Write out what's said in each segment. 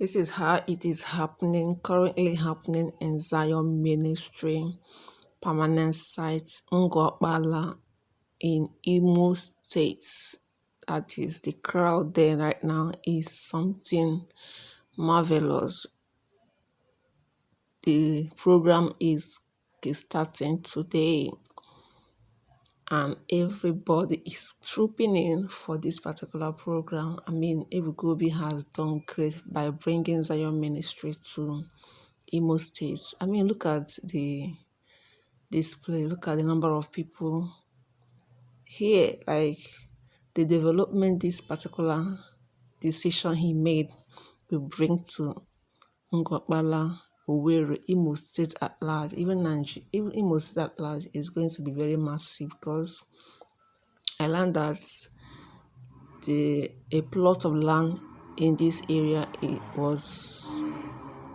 This is how it is happening, currently happening in Zion Ministry, permanent site, NGOROKPALA in Imo State. That is, the crowd there right now is something marvelous. The program is starting today, and everybody is trooping in for this particular program. I mean, Ebukobi has done great by bringing Zion Ministry to Imo State. I mean, look at the display, look at the number of people here, like the development this particular decision he made will bring to NGOROKPALA, Owerri, Imo State at large, even Nigeria, even Imo State at large is going to be very massive, because I learned that a plot of land in this area, it was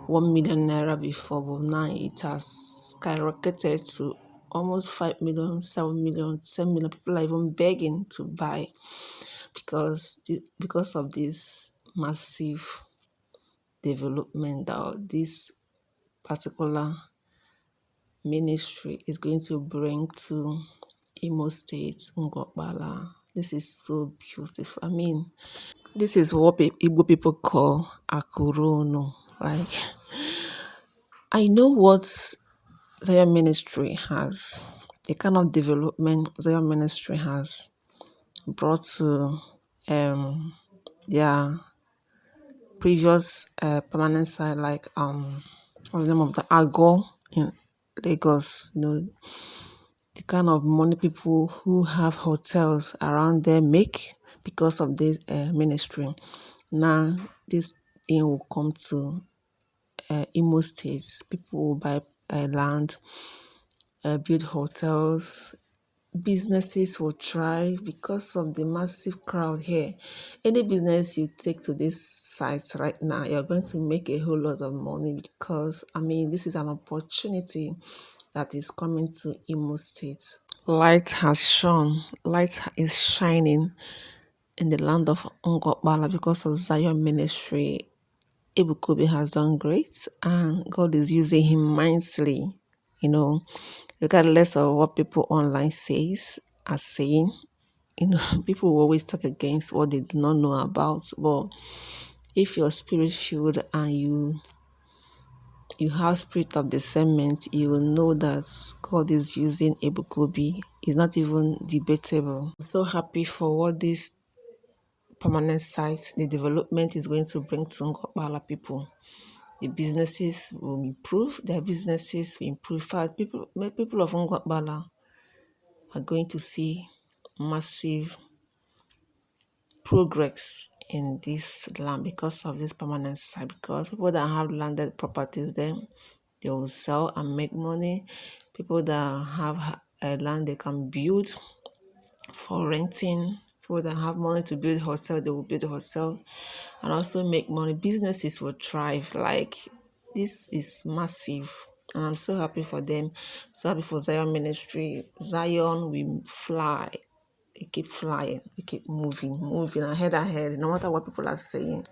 1 million naira before, but now it has skyrocketed to almost 5 million, 7 million, 10 million. People are even begging to buy because of this massive development that this particular ministry is going to bring to Imo State, NGOROKPALA. This is so beautiful. I mean, this is what Igbo people call Akurono. Like, I know what Zion Ministry has, the kind of development Zion Ministry has brought to their previous permanent site, like what's the name of the Agor in Lagos. You know, the kind of money people who have hotels around there make because of this ministry. Now this thing will come to Imo State. People will buy land, build hotels, businesses will thrive because of the massive crowd here. Any business you take to this site right now, you're going to make a whole lot of money, because I mean, this is an opportunity that is coming to Imo State. Light has shone, light is shining in the land of NGOROKPALA because of Zion Ministry. Ebukobi has done great, and God is using him mindfully, you know, regardless of what people online are saying. You know, people will always talk against what they do not know about. But if you're spirit filled and you have spirit of discernment, you will know that God is using Ebukobi. It's not even debatable. I'm so happy for what this permanent site, the development is going to bring to NGOROKPALA people. The businesses will improve, their businesses will improve. In fact, people of NGOROKPALA are going to see massive progress in this land because of this permanent site. Because people that have landed properties there, they will sell and make money. People that have land they can build for renting. People that have money to build hotel, they will build a hotel and also make money. Businesses will thrive. Like, this is massive, and I'm so happy for them. So happy for Zion Ministry. Zion will fly. We keep flying. We keep moving ahead, no matter what people are saying.